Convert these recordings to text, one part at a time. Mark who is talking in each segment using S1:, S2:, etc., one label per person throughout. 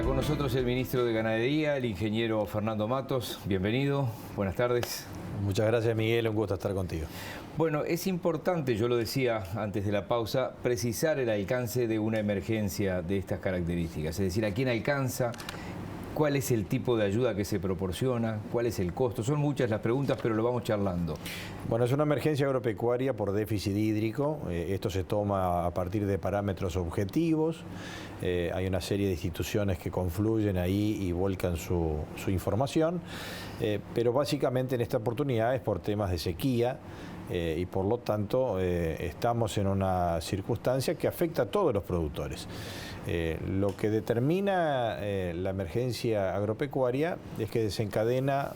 S1: con nosotros el ministro de Ganadería, el ingeniero Fernando Matos. Bienvenido, buenas tardes.
S2: Muchas gracias, Miguel, un gusto estar contigo.
S1: Bueno, es importante, yo lo decía antes de la pausa, precisar el alcance de una emergencia de estas características. Es decir, a quién alcanza, cuál es el tipo de ayuda que se proporciona, cuál es el costo. Son muchas las preguntas, pero lo vamos charlando.
S2: Bueno, es una emergencia agropecuaria por déficit hídrico. Esto se toma a partir de parámetros objetivos. Hay una serie de instituciones que confluyen ahí y volcan su información. Pero básicamente en esta oportunidad es por temas de sequía. Y por lo tanto estamos en una circunstancia que afecta a todos los productores. Lo que determina la emergencia agropecuaria es que desencadena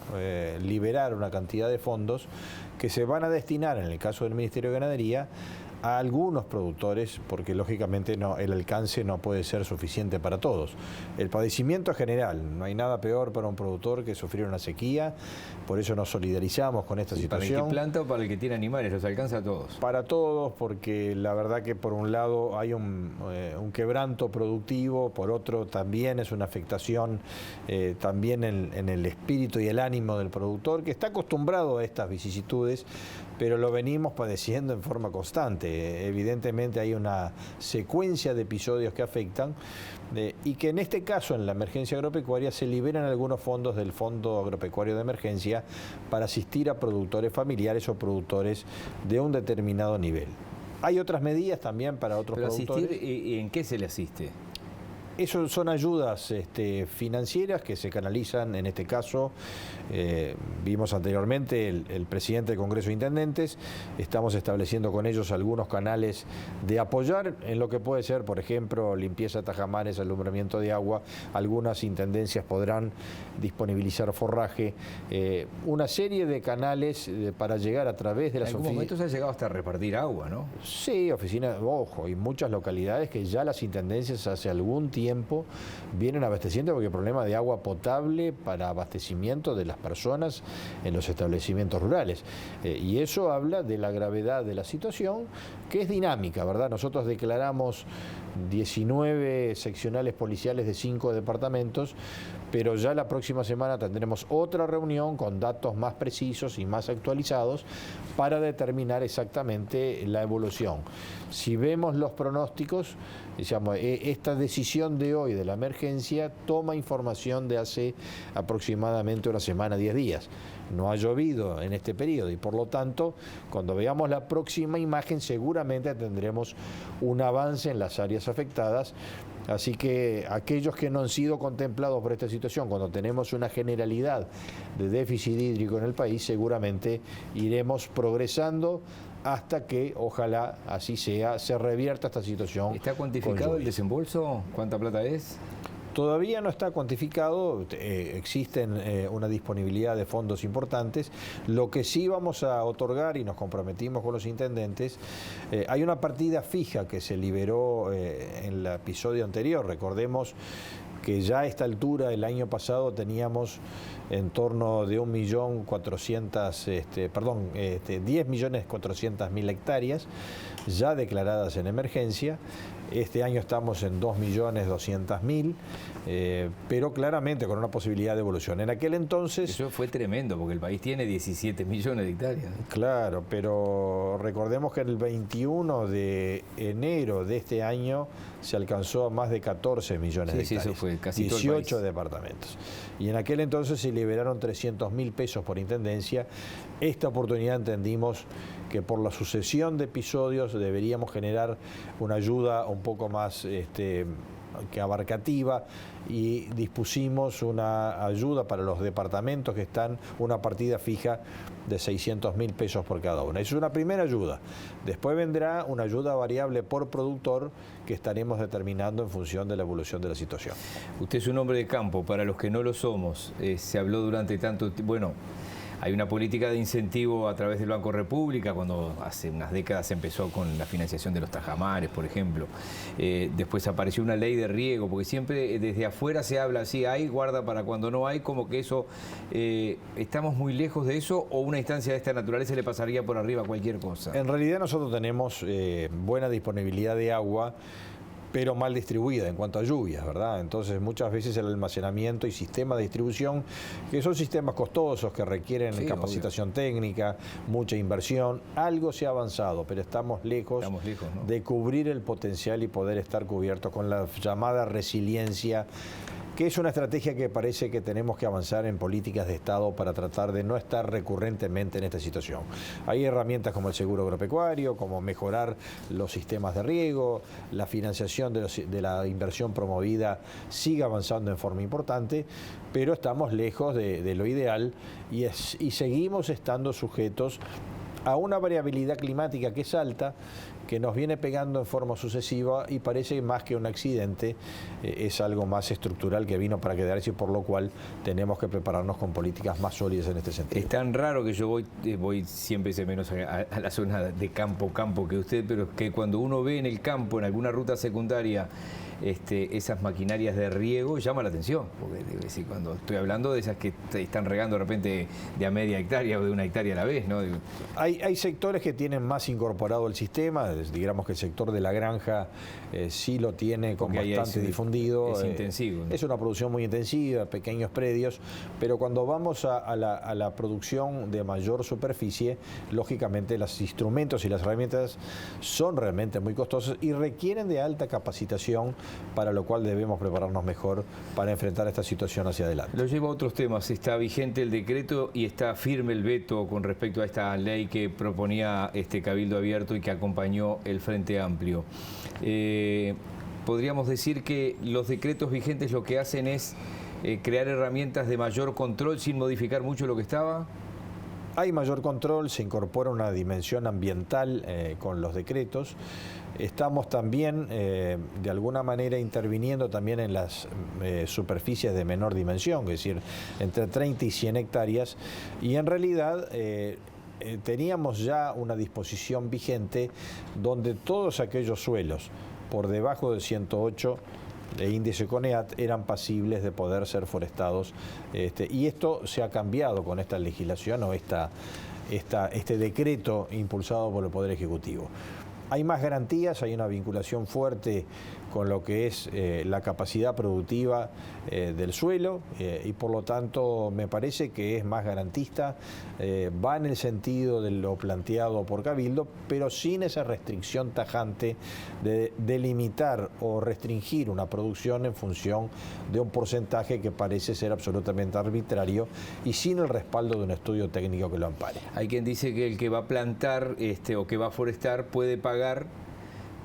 S2: liberar una cantidad de fondos que se van a destinar, en el caso del Ministerio de Ganadería, a algunos productores, porque lógicamente el alcance no puede ser suficiente para todos. El padecimiento es general, no hay nada peor para un productor que sufrir una sequía, por eso nos solidarizamos con esta situación.
S1: ¿Para el que planta o para el que tiene animales? ¿Los alcanza a todos?
S2: Para todos, porque la verdad que por un lado hay un quebranto productivo, por otro también es una afectación también en el espíritu y el ánimo del productor, que está acostumbrado a estas vicisitudes, pero lo venimos padeciendo en forma constante. Evidentemente hay una secuencia de episodios que afectan y que en este caso, en la emergencia agropecuaria, se liberan algunos fondos del Fondo Agropecuario de Emergencia para asistir a productores familiares o productores de un determinado nivel. Hay otras medidas también para otros productores.
S1: ¿Asistir y en qué se le asiste?
S2: Eso son ayudas financieras que se canalizan, en este caso, vimos anteriormente el presidente del Congreso de Intendentes, estamos estableciendo con ellos algunos canales de apoyar en lo que puede ser, por ejemplo, limpieza de tajamares, alumbramiento de agua, algunas intendencias podrán disponibilizar forraje, una serie de canales para llegar a través de las oficinas.
S1: En algún momento se ha llegado hasta repartir agua, ¿no?
S2: Sí, oficinas, ojo, y muchas localidades que ya las intendencias hace algún tiempo vienen abasteciendo, porque el problema de agua potable para abastecimiento de las personas en los establecimientos rurales. Y eso habla de la gravedad de la situación, que es dinámica, ¿verdad? Nosotros declaramos 19 seccionales policiales de 5 departamentos, pero ya la próxima semana tendremos otra reunión con datos más precisos y más actualizados para determinar exactamente la evolución. Si vemos los pronósticos, digamos, esta decisión de hoy de la emergencia toma información de hace aproximadamente una semana, 10 días. No ha llovido en este periodo y por lo tanto, cuando veamos la próxima imagen, seguramente tendremos un avance en las áreas afectadas. Así que aquellos que no han sido contemplados por esta situación, cuando tenemos una generalidad de déficit hídrico en el país, seguramente iremos progresando hasta que, ojalá así sea, se revierta esta situación.
S1: ¿Está cuantificado el desembolso? ¿Cuánta plata es?
S2: Todavía no está cuantificado, existen una disponibilidad de fondos importantes. Lo que sí vamos a otorgar, y nos comprometimos con los intendentes, hay una partida fija que se liberó en el episodio anterior. Recordemos que ya a esta altura, el año pasado, teníamos en torno de 10.400.000 hectáreas ya declaradas en emergencia. Este año estamos en 2.200.000, pero claramente con una posibilidad de evolución. En aquel entonces...
S1: Eso fue tremendo, porque el país tiene 17 millones de hectáreas.
S2: Claro, pero recordemos que el 21 de enero de este año se alcanzó a más de 14 millones de hectáreas.
S1: Sí, eso fue casi
S2: 18
S1: todo el país.
S2: Departamentos. Y en aquel entonces se liberaron 300.000 pesos por intendencia. Esta oportunidad entendimos que por la sucesión de episodios deberíamos generar una ayuda un poco más que abarcativa, y dispusimos una ayuda para los departamentos que están, una partida fija de 600.000 pesos por cada uno. Es una primera ayuda. Después vendrá una ayuda variable por productor que estaremos determinando en función de la evolución de la situación.
S1: Usted es un hombre de campo, para los que no lo somos. Se habló durante tanto tiempo, bueno, hay una política de incentivo a través del Banco República, cuando hace unas décadas empezó con la financiación de los tajamares, por ejemplo. Después apareció una ley de riego, porque siempre desde afuera se habla así, hay guarda para cuando no hay, como que eso, ¿estamos muy lejos de eso o una instancia de esta naturaleza le pasaría por arriba a cualquier cosa?
S2: En realidad nosotros tenemos buena disponibilidad de agua, pero mal distribuida en cuanto a lluvias, ¿verdad? Entonces muchas veces el almacenamiento y sistema de distribución, que son sistemas costosos que requieren capacitación técnica, mucha inversión, algo se ha avanzado, pero estamos lejos,
S1: ¿no?,
S2: de cubrir el potencial y poder estar cubiertos con la llamada resiliencia, que es una estrategia que parece que tenemos que avanzar en políticas de Estado para tratar de no estar recurrentemente en esta situación. Hay herramientas como el seguro agropecuario, como mejorar los sistemas de riego, la financiación de la inversión promovida sigue avanzando en forma importante, pero estamos lejos de lo ideal y seguimos estando sujetos a una variabilidad climática que es alta, que nos viene pegando en forma sucesiva y parece más que un accidente, es algo más estructural que vino para quedarse y por lo cual tenemos que prepararnos con políticas más sólidas en este sentido.
S1: Es tan raro que yo voy siempre menos a la zona de campo que usted, pero es que cuando uno ve en el campo, en alguna ruta secundaria, esas maquinarias de riego, llama la atención, porque decir, cuando estoy hablando de esas que están regando de repente de a media hectárea o de una hectárea a la vez, ¿no?
S2: Hay sectores que tienen más incorporado el sistema, digamos que el sector de la granja sí lo tiene con bastante difundido.
S1: Es intensivo, ¿no?
S2: Es una producción muy intensiva, pequeños predios, pero cuando vamos a la producción de mayor superficie, lógicamente los instrumentos y las herramientas son realmente muy costosos y requieren de alta capacitación, para lo cual debemos prepararnos mejor para enfrentar esta situación hacia adelante.
S1: Lo llevo a otros temas. Está vigente el decreto y está firme el veto con respecto a esta ley que proponía Cabildo Abierto y que acompañó el Frente Amplio. Podríamos decir que los decretos vigentes lo que hacen es crear herramientas de mayor control sin modificar mucho lo que estaba.
S2: Hay mayor control, se incorpora una dimensión ambiental con los decretos. Estamos también, de alguna manera, interviniendo también en las superficies de menor dimensión, es decir, entre 30 y 100 hectáreas, y en realidad teníamos ya una disposición vigente donde todos aquellos suelos por debajo de 108 de índice CONEAT eran pasibles de poder ser forestados, y esto se ha cambiado con esta legislación o este decreto impulsado por el Poder Ejecutivo. Hay más garantías, hay una vinculación fuerte con lo que es la capacidad productiva del suelo y por lo tanto me parece que es más garantista, va en el sentido de lo planteado por Cabildo, pero sin esa restricción tajante de delimitar o restringir una producción en función de un porcentaje que parece ser absolutamente arbitrario y sin el respaldo de un estudio técnico que lo ampare.
S1: Hay quien dice que el que va a plantar o que va a forestar puede pagar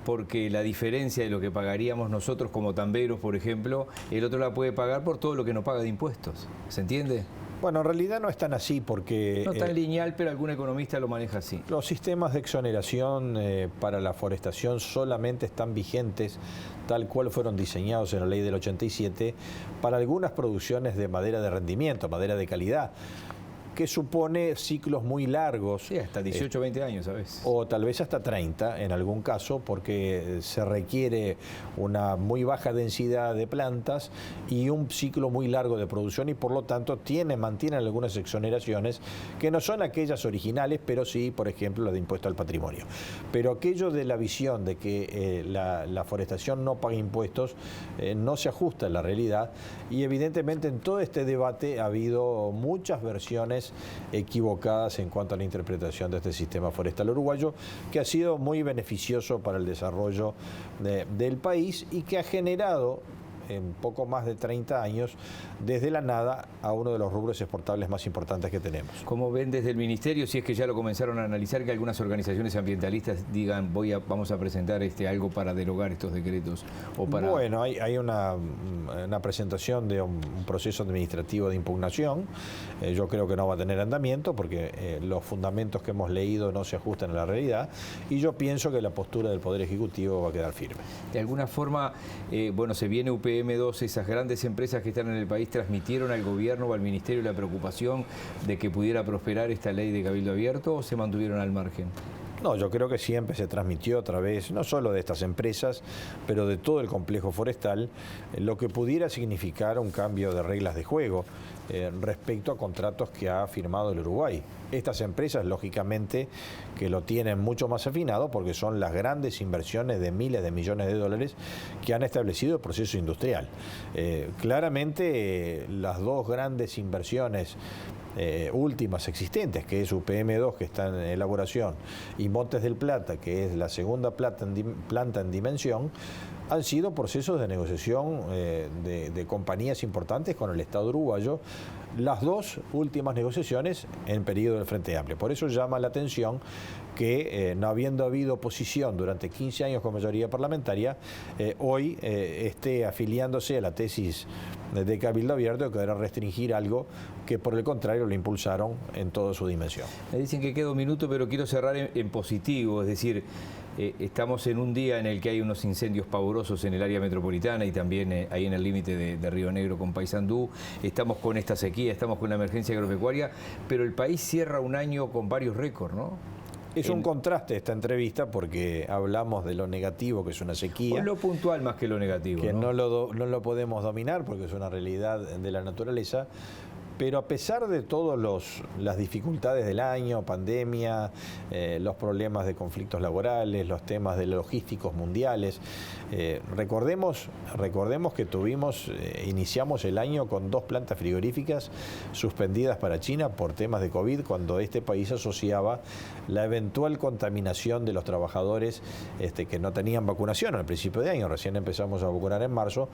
S1: porque la diferencia de lo que pagaríamos nosotros como tamberos, por ejemplo, el otro la puede pagar por todo lo que no paga de impuestos. ¿Se entiende?
S2: Bueno, en realidad no es tan así porque...
S1: No tan lineal, pero algún economista lo maneja así.
S2: Los sistemas de exoneración para la forestación solamente están vigentes tal cual fueron diseñados en la ley del 87 para algunas producciones de madera de rendimiento, madera de calidad, que supone ciclos muy largos.
S1: Sí, hasta 18 o 20 años a veces.
S2: O tal vez hasta 30 en algún caso, porque se requiere una muy baja densidad de plantas y un ciclo muy largo de producción y por lo tanto mantienen algunas exoneraciones que no son aquellas originales, pero sí, por ejemplo, la de impuesto al patrimonio. Pero aquello de la visión de que la forestación no paga impuestos no se ajusta a la realidad y evidentemente en todo este debate ha habido muchas versiones equivocadas en cuanto a la interpretación de este sistema forestal uruguayo, que ha sido muy beneficioso para el desarrollo del país y que ha generado en poco más de 30 años, desde la nada, a uno de los rubros exportables más importantes que tenemos.
S1: ¿Cómo ven desde el Ministerio, si es que ya lo comenzaron a analizar, que algunas organizaciones ambientalistas digan vamos a presentar algo para derogar estos decretos?
S2: Bueno, hay una presentación de un proceso administrativo de impugnación. Yo creo que no va a tener andamiento porque los fundamentos que hemos leído no se ajustan a la realidad y yo pienso que la postura del Poder Ejecutivo va a quedar firme.
S1: De alguna forma, se viene UPM2, esas grandes empresas que están en el país transmitieron al gobierno o al ministerio la preocupación de que pudiera prosperar esta ley de Cabildo Abierto o se mantuvieron al margen.
S2: No, yo creo que siempre se transmitió a través, no solo de estas empresas, pero de todo el complejo forestal, lo que pudiera significar un cambio de reglas de juego respecto a contratos que ha firmado el Uruguay. Estas empresas, lógicamente, que lo tienen mucho más afinado porque son las grandes inversiones de miles de millones de dólares que han establecido el proceso industrial. Claramente, las dos grandes inversiones últimas existentes, que es UPM2, que está en elaboración, y Montes del Plata, que es la segunda planta en dimensión, han sido procesos de negociación de compañías importantes con el Estado uruguayo, las dos últimas negociaciones en periodo del Frente Amplio. Por eso llama la atención que, no habiendo habido oposición durante 15 años con mayoría parlamentaria, hoy esté afiliándose a la tesis de Cabildo Abierto, que era restringir algo que por el contrario lo impulsaron en toda su dimensión.
S1: Me dicen que queda un minuto, pero quiero cerrar en positivo, es decir, estamos en un día en el que hay unos incendios pavorosos en el área metropolitana y también ahí en el límite de Río Negro con Paysandú, estamos con esta sequía, estamos con la emergencia agropecuaria, pero el país cierra un año con varios récords, ¿no?
S2: Es un contraste esta entrevista porque hablamos de lo negativo, que es una sequía.
S1: O lo puntual más que lo negativo.
S2: Que no lo podemos dominar porque es una realidad de la naturaleza. Pero a pesar de todas las dificultades del año, pandemia, los problemas de conflictos laborales, los temas de logísticos mundiales, recordemos que iniciamos el año con 2 plantas frigoríficas suspendidas para China por temas de COVID, cuando este país asociaba la eventual contaminación de los trabajadores que no tenían vacunación al principio de año, recién empezamos a vacunar en marzo,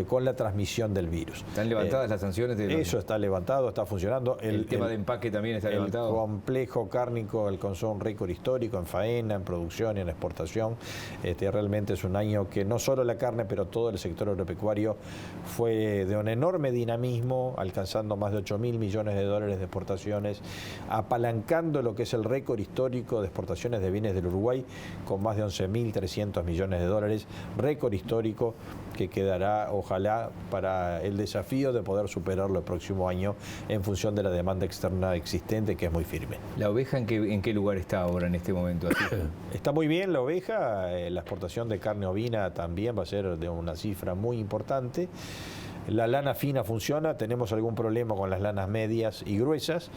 S2: con la transmisión del virus.
S1: ¿Están levantadas las sanciones?
S2: Eso está levantado. Está funcionando.
S1: El tema de empaque también está levantado.
S2: El complejo cárnico alcanzó un récord histórico en faena, en producción y en exportación. Realmente es un año que no solo la carne, pero todo el sector agropecuario fue de un enorme dinamismo, alcanzando más de 8.000 millones de dólares de exportaciones, apalancando lo que es el récord histórico de exportaciones de bienes del Uruguay, con más de 11.300 millones de dólares, récord histórico que quedará, ojalá, para el desafío de poder superarlo el próximo año en función de la demanda externa existente, que es muy firme.
S1: ¿La oveja en qué lugar está ahora en este momento?
S2: Está muy bien la oveja, la exportación de carne ovina también va a ser de una cifra muy importante. La lana fina funciona, tenemos algún problema con las lanas medias y gruesas,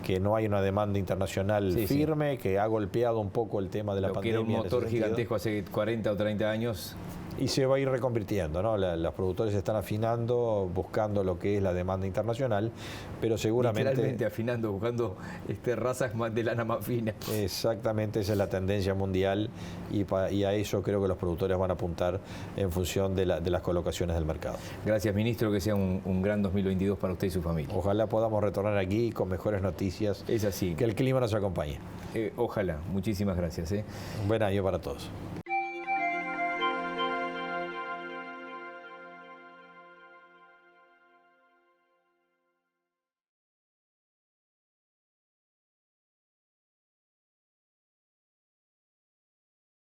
S2: que no hay una demanda internacional firme, que ha golpeado un poco el tema de la pandemia.
S1: Que era un motor gigantesco hace 40 o 30 años.
S2: Y se va a ir reconvirtiendo, ¿no? Los productores están afinando, buscando lo que es la demanda internacional, pero seguramente...
S1: Literalmente afinando, buscando razas de lana más fina.
S2: Exactamente, esa es la tendencia mundial y a eso creo que los productores van a apuntar en función de las colocaciones del mercado.
S1: Gracias, ministro, que sea un gran 2022 para usted y su familia.
S2: Ojalá podamos retornar aquí con mejores noticias.
S1: Es así.
S2: Que el clima nos acompañe.
S1: Ojalá. Muchísimas gracias.
S2: Un buen año para todos.